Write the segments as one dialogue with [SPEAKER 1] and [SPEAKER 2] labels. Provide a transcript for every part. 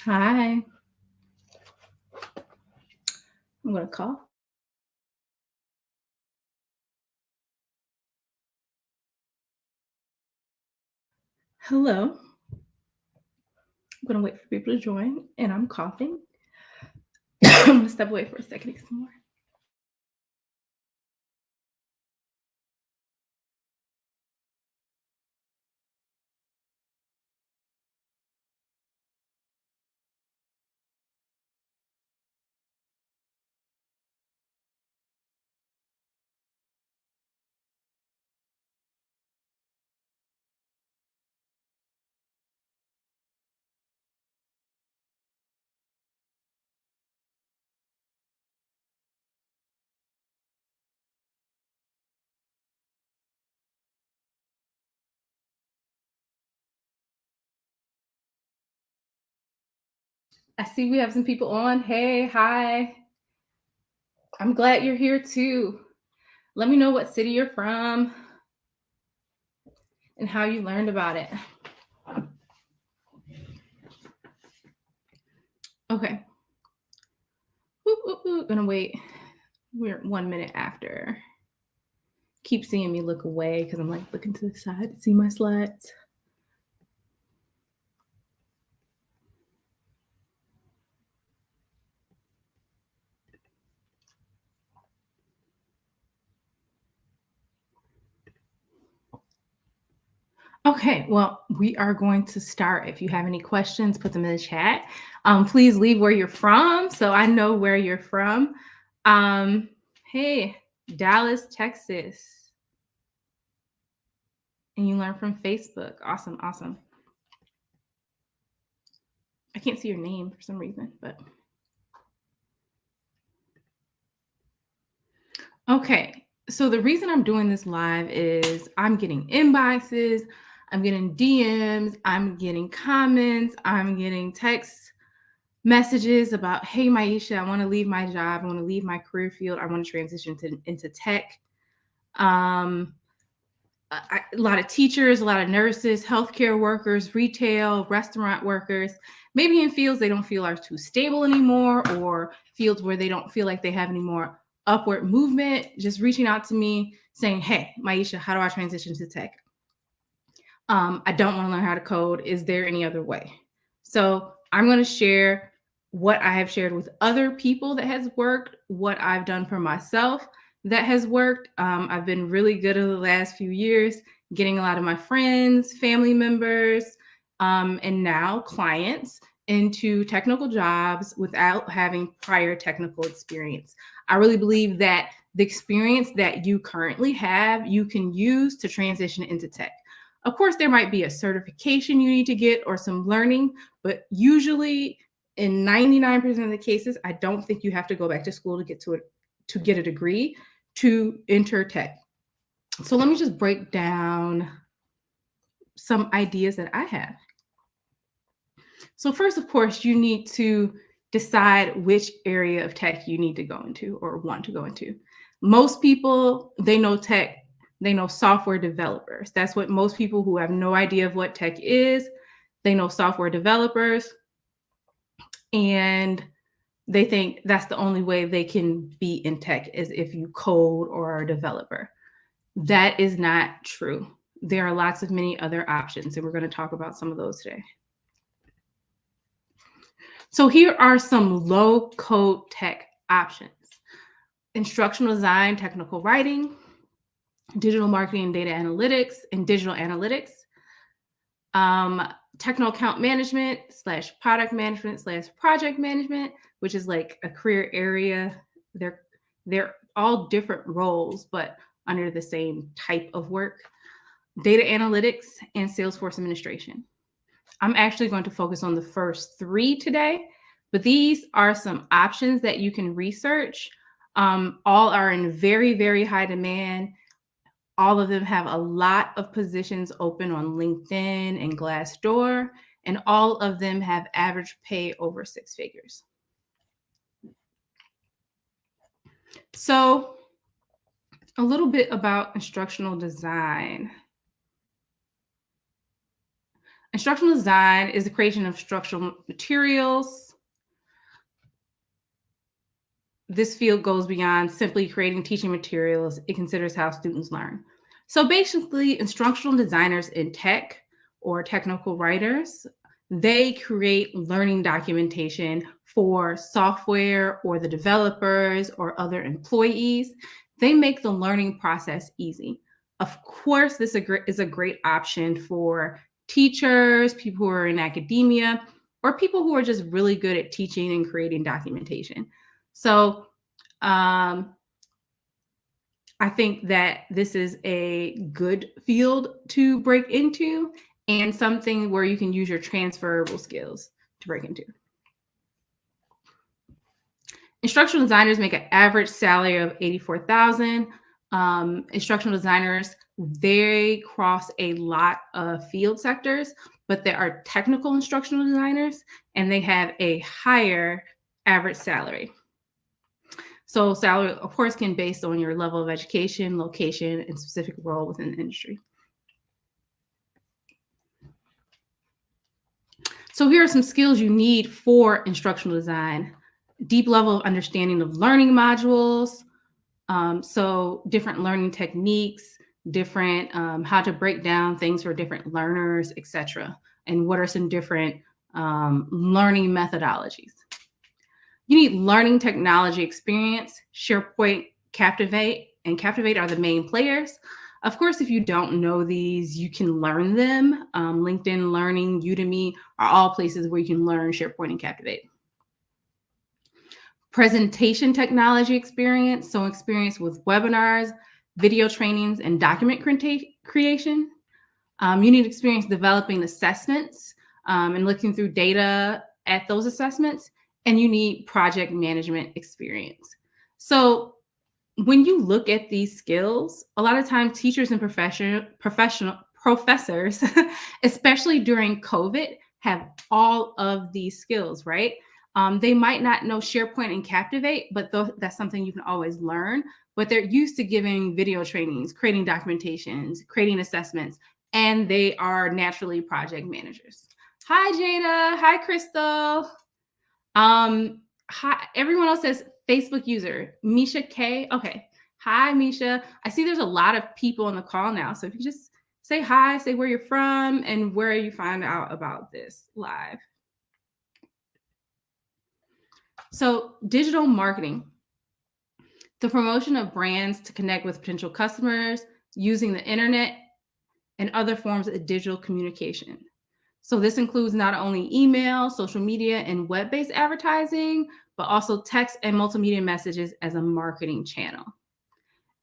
[SPEAKER 1] Hi, I'm gonna call. Hello. I'm gonna wait for people to join, and I'm coughing. I'm gonna step away for a second to get some more. I see we have some people on. Hey, hi. I'm glad you're here too. Let me know what city you're from and how you learned about it. Okay. Gonna wait. We're 1 minute after. Keep seeing me look away because I'm like looking to the side to see my slides. Okay, well, we are going to start. If you have any questions, put them in the chat. Please leave where you're from so I know where you're from. Um, hey, Dallas, Texas. And you learn from Facebook. Awesome, awesome. I can't see your name for some reason, but okay. So the reason I'm doing this live is I'm getting inboxes, I'm getting DMs, I'm getting comments, I'm getting texts messages about, hey, Maisha, I want to leave my job. I want to leave my career field. I want to transition into tech. Um, a lot of teachers, a lot of nurses, healthcare workers, retail, restaurant workers, maybe in fields they don't feel are too stable anymore, or fields where they don't feel like they have any more upward movement, just reaching out to me saying, hey, Maisha, how do I transition to tech? I don't want to learn how to code. Is there any other way? So I'm going to share what I have shared with other people that has worked, what I've done for myself that has worked. I've been really good over the last few years, getting a lot of my friends, family members, and now clients into technical jobs without having prior technical experience. I really believe that the experience that you currently have, you can use to transition into tech. Of course, there might be a certification you need to get or some learning, but usually in 99% of the cases, I don't think you have to go back to school to get a degree to enter tech. So let me just break down some ideas that I have. So first, of course, you need to decide which area of tech you need to go into or want to go into. Most people, they know tech, they know software developers. That's what most people who have no idea of what tech is, they know software developers, and they think that's the only way they can be in tech is if you code or are a developer. That is not true. There are lots of many other options, and we're going to talk about some of those today. So here are some low code tech options: instructional design, technical writing, digital marketing and data analytics, and digital analytics, um, techno account management slash product management slash project management, which is like a career area. They're all different roles, but under the same type of work. Data analytics and Salesforce administration. I'm actually going to focus on the first three today, but these are some options that you can research. All are in very, very high demand. All of them have a lot of positions open on LinkedIn and Glassdoor, and all of them have average pay over six figures. So, a little bit about instructional design. Instructional design is the creation of structural materials. This field goes beyond simply creating teaching materials. It considers how students learn. So basically, instructional designers in tech or technical writers, they create learning documentation for software or the developers or other employees. They make the learning process easy. Of course, this is a great option for teachers, people who are in academia, or people who are just really good at teaching and creating documentation. So um, I think that this is a good field to break into and something where you can use your transferable skills to break into. Instructional designers make an average salary of 84,000. Instructional designers, they cross a lot of field sectors, but there are technical instructional designers and they have a higher average salary. So salary, of course, can be based on your level of education, location, and specific role within the industry. So here are some skills you need for instructional design. Deep level of understanding of learning modules. So different learning techniques, different how to break down things for different learners, etc. And what are some different learning methodologies. You need learning technology experience. SharePoint, Captivate, and Captivate are the main players. Of course, if you don't know these, you can learn them. LinkedIn Learning, Udemy are all places where you can learn SharePoint and Captivate. Presentation technology experience, so experience with webinars, video trainings, and document creation. You need experience developing assessments and looking through data at those assessments, and you need project management experience. So when you look at these skills, a lot of times teachers and professors, especially during COVID, have all of these skills, right? They might not know SharePoint and Captivate, but that's something you can always learn. But they're used to giving video trainings, creating documentations, creating assessments, and they are naturally project managers. Hi, Jada. Hi, Crystal. Hi, everyone else says Facebook user, Misha K. Okay. Hi, Misha. I see there's a lot of people on the call now. So if you just say hi, say where you're from and where you find out about this live. So digital marketing, the promotion of brands to connect with potential customers using the internet and other forms of digital communication. So this includes not only email, social media, and web-based advertising, but also text and multimedia messages as a marketing channel.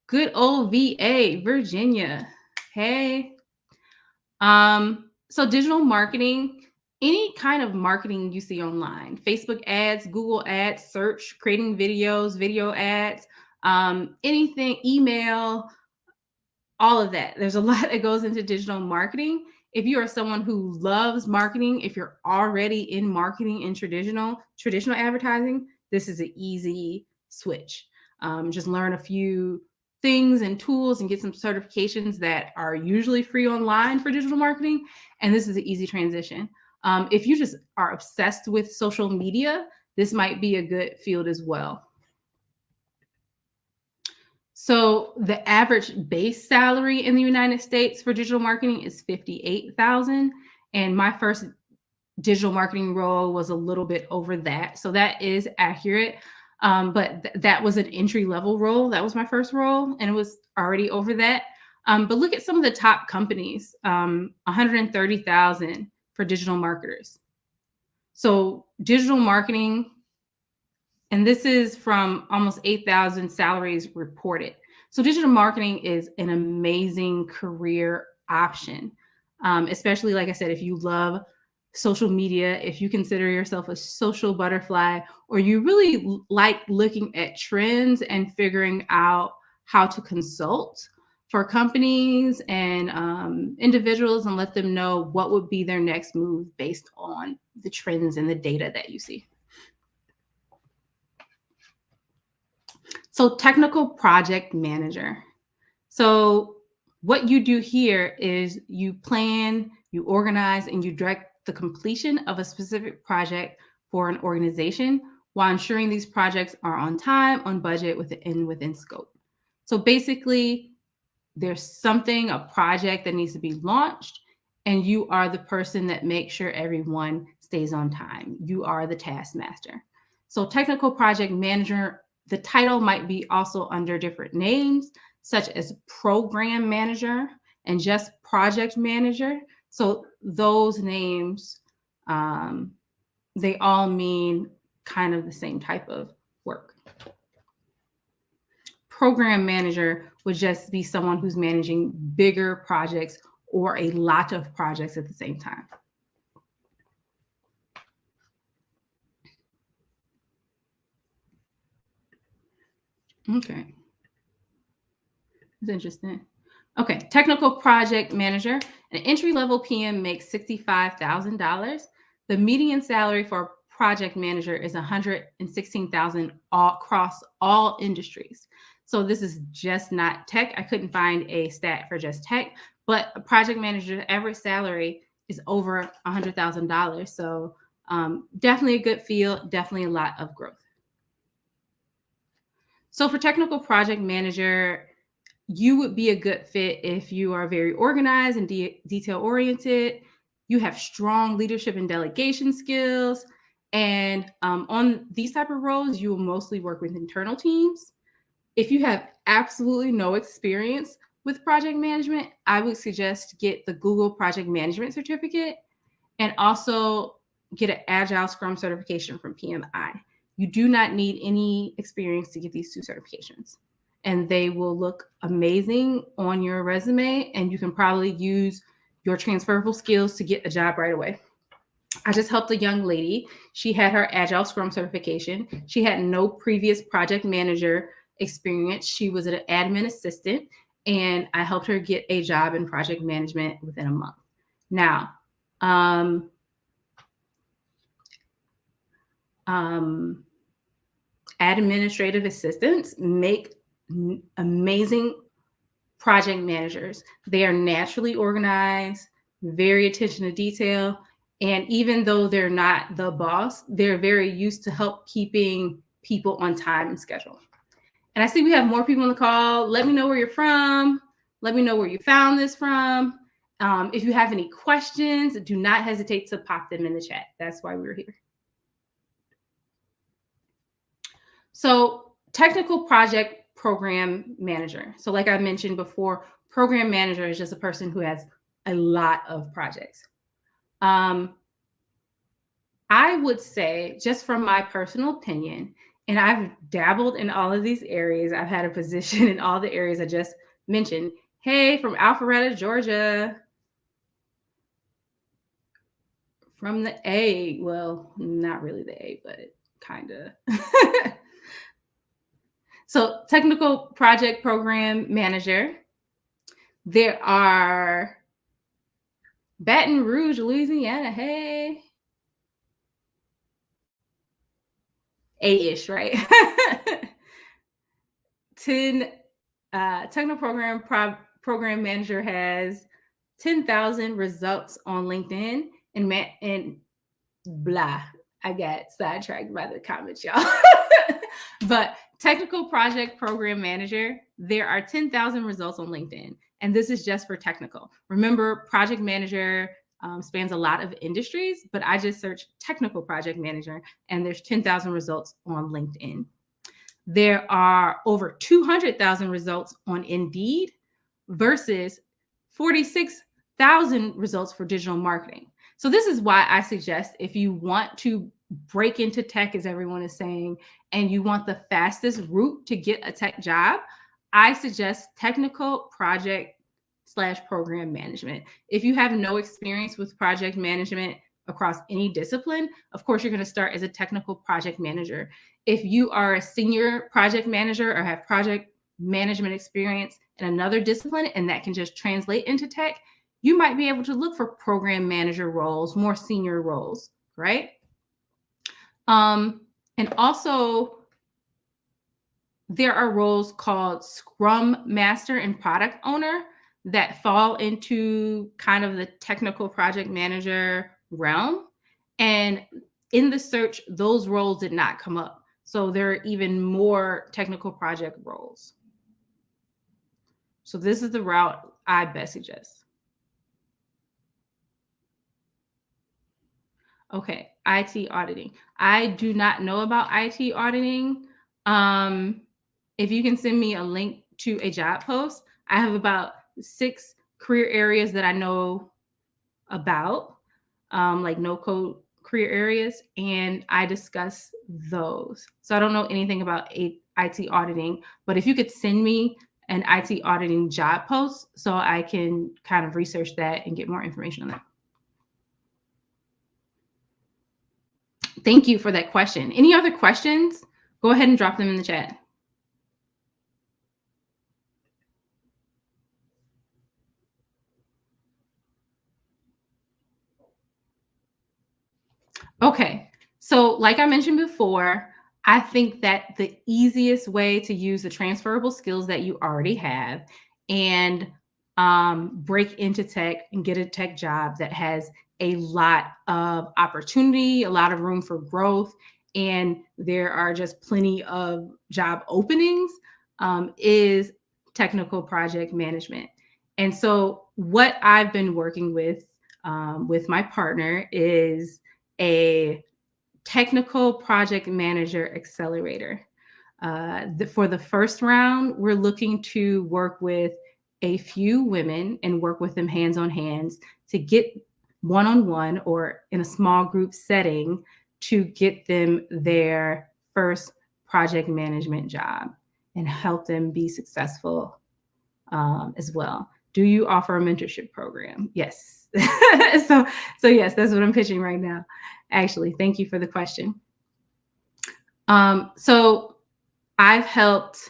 [SPEAKER 1] Good old VA, Virginia. Hey. So digital marketing, any kind of marketing you see online, Facebook ads, Google ads, search, creating videos, video ads, anything, email, all of that. There's a lot that goes into digital marketing. If you are someone who loves marketing, if you're already in marketing and traditional advertising, this is an easy switch. Just learn a few things and tools and get some certifications that are usually free online for digital marketing. And this is an easy transition. If you just are obsessed with social media, this might be a good field as well. So the average base salary in the United States for digital marketing is $58,000, and my first digital marketing role was a little bit over that. So that is accurate. But that was an entry level role. That was my first role, and it was already over that. But look at some of the top companies, 130,000 for digital marketers. So digital marketing, and this is from almost 8,000 salaries reported. So digital marketing is an amazing career option, especially, like I said, if you love social media, if you consider yourself a social butterfly, or you really like looking at trends and figuring out how to consult for companies and individuals and let them know what would be their next move based on the trends and the data that you see. So technical project manager. So what you do here is you plan, You organize and you direct the completion of a specific project for an organization while ensuring these projects are on time, on budget, within scope. So basically, there's something, a project that needs to be launched, and you are the person that makes sure everyone stays on time. You are the taskmaster. So technical project manager, the title might be also under different names, such as program manager and just project manager. So those names, um, they all mean kind of the same type of work. Program manager would just be someone who's managing bigger projects or a lot of projects at the same time. Okay, it's interesting. Okay, technical project manager. An entry level PM makes $65,000. The median salary for project manager is $116,000 across all industries. So this is just not tech. I couldn't find a stat for just tech, but a project manager's average salary is over $100,000. So definitely a good field, definitely a lot of growth. So for technical project manager, you would be a good fit if you are very organized and detail oriented. You have strong leadership and delegation skills. And on these type of roles, you will mostly work with internal teams. If you have absolutely no experience with project management, I would suggest get the Google Project Management Certificate and also get an Agile Scrum certification from PMI. You do not need any experience to get these two certifications, and they will look amazing on your resume, and you can probably use your transferable skills to get a job right away. I just helped a young lady. She had her Agile Scrum certification. She had no previous project manager experience. She was an admin assistant, and I helped her get a job in project management within a month. Now, um, um, administrative assistants make amazing project managers. They are naturally organized, very attention to detail, and even though they're not the boss, they're very used to help keeping people on time and schedule. And I see we have more people on the call. Let me know where you're from. Let me know where you found this from. If you have any questions, do not hesitate to pop them in the chat. That's why we're here. So, technical project program manager. So, like I mentioned before, program manager is just a person who has a lot of projects. I would say, just from my personal opinion, and I've dabbled in all of these areas, I've had a position in all the areas I just mentioned. Hey, from Alpharetta, Georgia, from the A. Well, not really the A, but kind of. So, technical project program manager. There are Baton Rouge, Louisiana. Hey, A-ish, right? 10 technical program manager has 10,000 results on LinkedIn and blah. I got sidetracked by the comments, y'all. But technical project program manager, there are 10,000 results on LinkedIn. And this is just for technical. Remember, project manager spans a lot of industries, but I just searched technical project manager and there's 10,000 results on LinkedIn. There are over 200,000 results on Indeed versus 46,000 results for digital marketing. So this is why I suggest if you want to break into tech, as everyone is saying, and you want the fastest route to get a tech job, I suggest technical project / program management. If you have no experience with project management across any discipline, of course, you're going to start as a technical project manager. If you are a senior project manager or have project management experience in another discipline and that can just translate into tech, you might be able to look for program manager roles, more senior roles, right? And also, there are roles called Scrum Master and Product Owner. that fall into kind of the technical project manager realm. And in the search, those roles did not come up. So there are even more technical project roles. So this is the route I best suggest. Okay, IT auditing. I do not know about IT auditing. Um, if you can send me a link to a job post, I have about 6 career areas that I know about, like no code career areas, and I discuss those. So I don't know anything about IT auditing, but if you could send me an IT auditing job post so I can kind of research that and get more information on that. Thank you for that question. Any other questions? Go ahead and drop them in the chat. Okay. So, like I mentioned before, I think that the easiest way to use the transferable skills that you already have and break into tech and get a tech job that has a lot of opportunity, a lot of room for growth, and there are just plenty of job openings is technical project management. And so, what I've been working with my partner is a technical project manager accelerator. For the first round, we're looking to work with a few women and work with them hands on hands to get one on one or in a small group setting to get them their first project management job and help them be successful as well. Do you offer a mentorship program? Yes. so, so yes, that's what I'm pitching right now. Actually, thank you for the question. So I've helped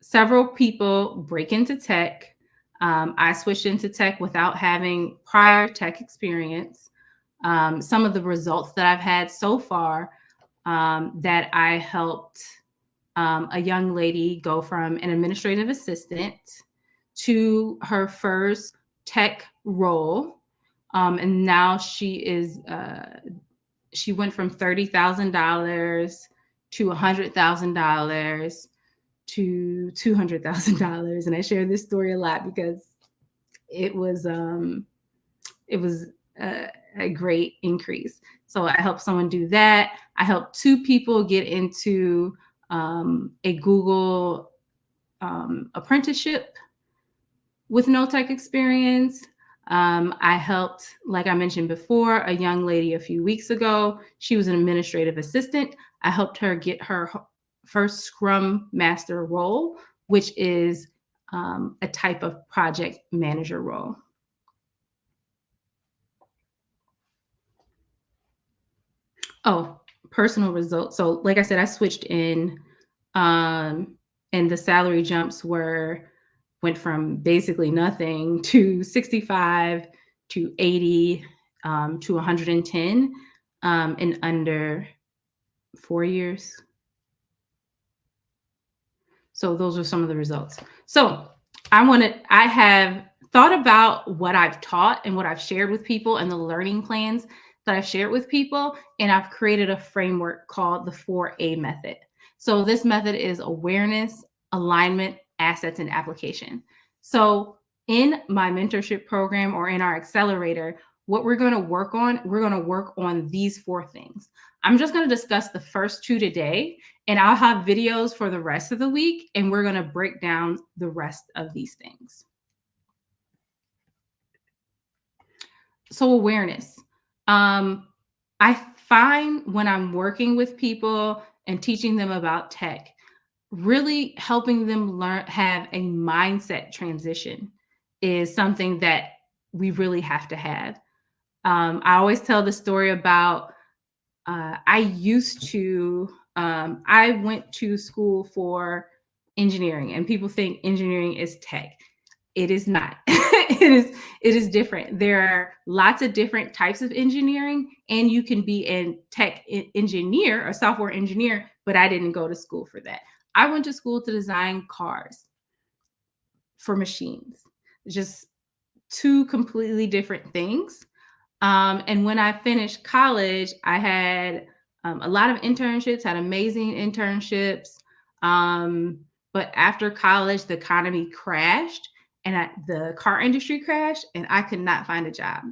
[SPEAKER 1] several people break into tech. I switched into tech without having prior tech experience. Some of the results that I've had so far that I helped a young lady go from an administrative assistant to her first tech role. And now she went from $30,000 to $100,000 to $200,000. And I share this story a lot because it was a great increase. So I helped someone do that. I helped 2 people get into a Google apprenticeship with no tech experience. I helped, like I mentioned before, a young lady a few weeks ago. She was an administrative assistant. I helped her get her first Scrum Master role, which is a type of project manager role. Oh, personal results. So, like I said, I switched in, and the salary jumps went from basically nothing to 65 to 80 to 110 in under 4 years. So those are some of the results. So I have thought about what I've taught and what I've shared with people and the learning plans that I've shared with people. And I've created a framework called the 4A method. So this method is awareness, alignment, assets, and application. So in my mentorship program or in our accelerator, what we're going to work on these 4 things. I'm just going to discuss the first 2 today, and I'll have videos for the rest of the week, and we're going to break down the rest of these things. So awareness. I find when I'm working with people and teaching them about tech, really helping them have a mindset transition is something that we really have to have. I always tell the story about I went to school for engineering, and people think engineering is tech. It is not. It is different. There are lots of different types of engineering, and you can be a tech engineer or software engineer, but I didn't go to school for that. I went to school to design cars for machines. just two completely different things. And when I finished college, I had a lot of internships, had amazing internships. Um, but after college, the economy crashed and the car industry crashed, and I could not find a job.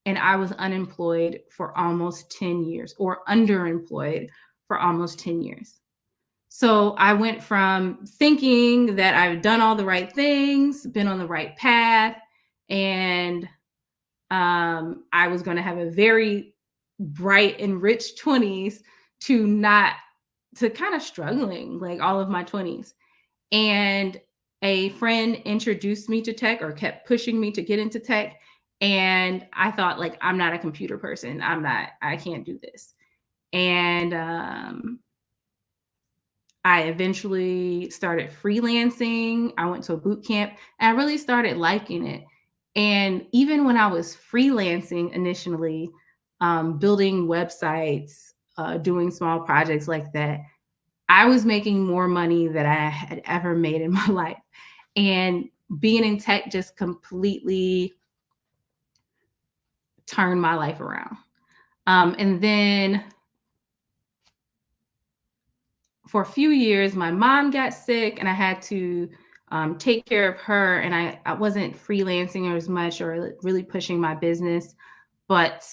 [SPEAKER 1] And I was unemployed for almost 10 years or underemployed for almost 10 years. So I went from thinking that I've done all the right things, been on the right path, and I was going to have a very bright and rich 20s to not to kind of struggling like all of my 20s. And a friend introduced me to tech or kept pushing me to get into tech. And I thought, like, I'm not a computer person. I can't do this. And I eventually started freelancing. I went to a boot camp and I really started liking it. And even when I was freelancing initially, building websites, doing small projects like that, I was making more money than I had ever made in my life. And being in tech just completely turned my life around. And then for a few years, my mom got sick and I had to take care of her. And I wasn't freelancing as much or really pushing my business, but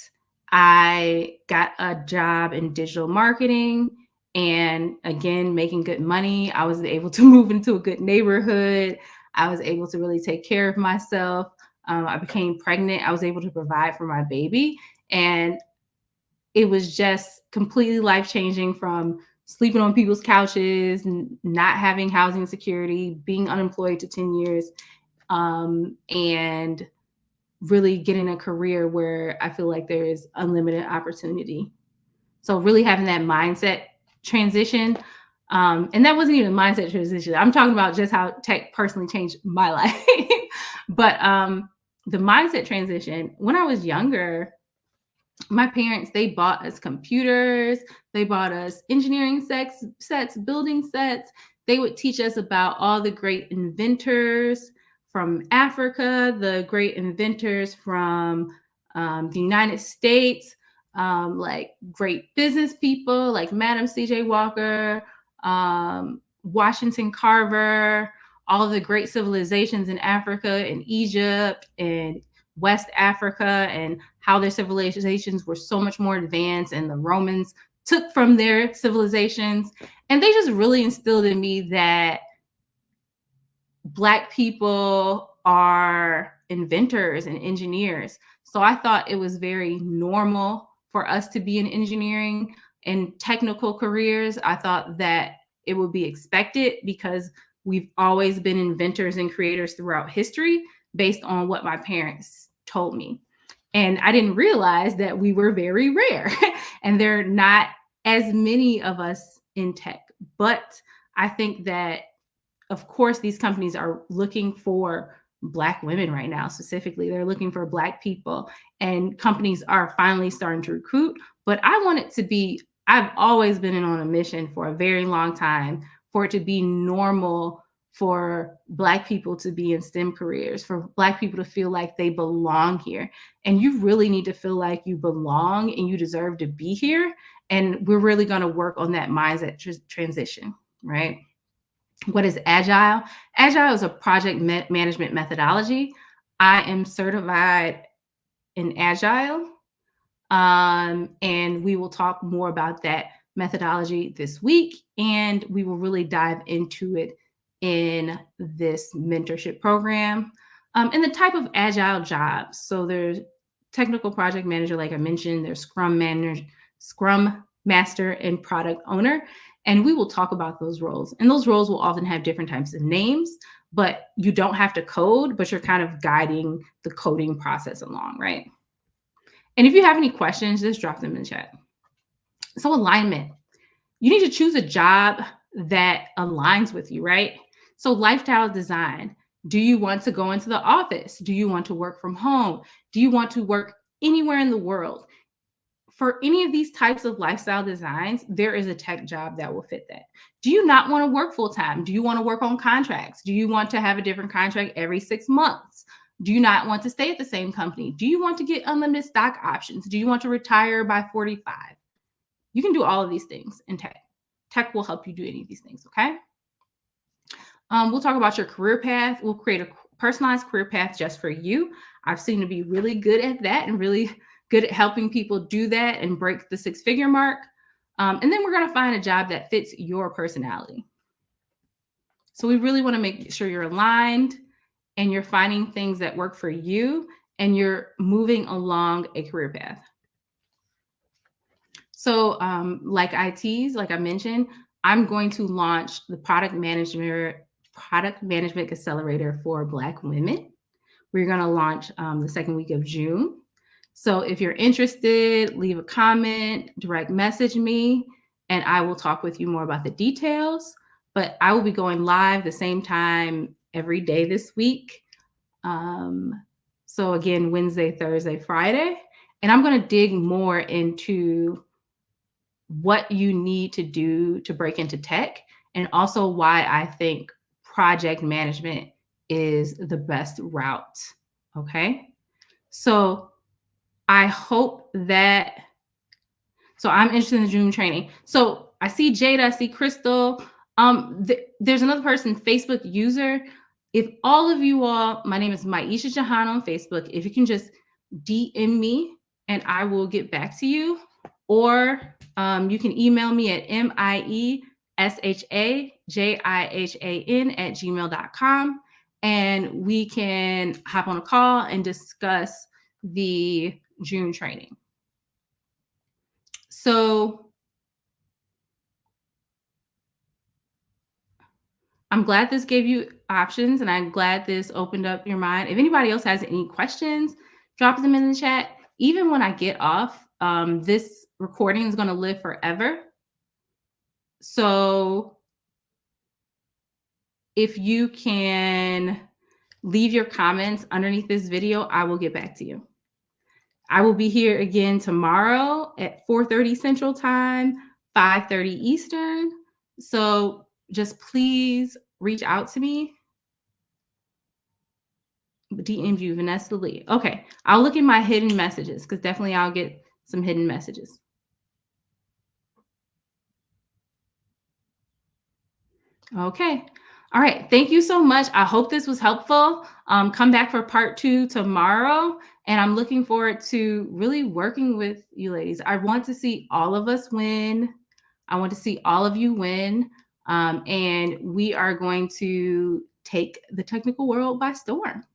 [SPEAKER 1] I got a job in digital marketing and again, making good money. I was able to move into a good neighborhood. I was able to really take care of myself. I became pregnant. I was able to provide for my baby. And it was just completely life changing from sleeping on people's couches, not having housing security, being unemployed to 10 years, and really getting a career where I feel like there is unlimited opportunity. So really having that mindset transition. And that wasn't even a mindset transition. I'm talking about just how tech personally changed my life. But the mindset transition, when I was younger, my parents, they bought us computers, they bought us engineering sets, building sets. They would teach us about all the great inventors from Africa, the great inventors from the United States, like great business people like Madam C.J. Walker, Washington Carver, all of the great civilizations in Africa and Egypt and West Africa, and how their civilizations were so much more advanced, and the Romans took from their civilizations. And they just really instilled in me that Black people are inventors and engineers. So I thought it was very normal for us to be in engineering and technical careers. I thought that it would be expected because we've always been inventors and creators throughout history based on what my parents told me. And I didn't realize that we were very rare and there are not as many of us in tech. But I think that, of course, these companies are looking for Black women right now. Specifically, they're looking for Black people, and companies are finally starting to recruit. But I want it to be, I've always been on a mission for a very long time for it to be normal for Black people to be in STEM careers, for Black people to feel like they belong here. And you really need to feel like you belong and you deserve to be here. And we're really going to work on that mindset transition, right? What is Agile? Agile is a project management methodology. I am certified in Agile, and we will talk more about that methodology this week, and we will really dive into it in this mentorship program. And the type of Agile jobs. So there's technical project manager, like I mentioned, there's Scrum manager, Scrum master, and product owner. And we will talk about those roles. And those roles will often have different types of names, but you don't have to code, but you're kind of guiding the coding process along, right? And if you have any questions, just drop them in the chat. So alignment, you need to choose a job that aligns with you, right? So lifestyle design, do you want to go into the office? Do you want to work from home? Do you want to work anywhere in the world? for any of these types of lifestyle designs, there is a tech job that will fit that. Do you not want to work full time? Do you want to work on contracts? Do you want to have a different contract every 6 months? Do you not want to stay at the same company? Do you want to get unlimited stock options? Do you want to retire by 45? You can do all of these things in tech. Tech will help you do any of these things, okay? We'll talk about your career path. We'll create a personalized career path just for you. I've seen to be really good at that and really good at helping people do that and break the six-figure mark. And then we're going to find a job that fits your personality. So we really want to make sure you're aligned and you're finding things that work for you and you're moving along a career path. So like ITs, like I mentioned, I'm going to launch the product management accelerator for Black women. We're going to launch the second week of June. So if you're interested, leave a comment, direct message me, and I will talk with you more about the details. But I will be going live the same time every day this week. So again, Wednesday, Thursday, Friday. And I'm going to dig more into what you need to do to break into tech and also why I think project management is the best route. Okay. So I hope that, so I'm interested in the June training. So I see Jada, I see Crystal. There's another person, Facebook user. If all of you all, my name is Maisha Jahan on Facebook. If you can just DM me and I will get back to you. Or you can email me at mieshajihan@gmail.com and we can hop on a call and discuss the June training. So I'm glad this gave you options and I'm glad this opened up your mind. If anybody else has any questions, drop them in the chat. Even when I get off, this recording is going to live forever. So if you can leave your comments underneath this video, I will get back to you. I will be here again tomorrow at 4:30 Central Time, 5:30 Eastern. So just please reach out to me. DM you, Vanessa Lee. Okay, I'll look at my hidden messages because definitely I'll get some hidden messages. Okay. All right. Thank you so much. I hope this was helpful. Come back for part 2 tomorrow. And I'm looking forward to really working with you ladies. I want to see all of us win. I want to see all of you win. And we are going to take the technical world by storm.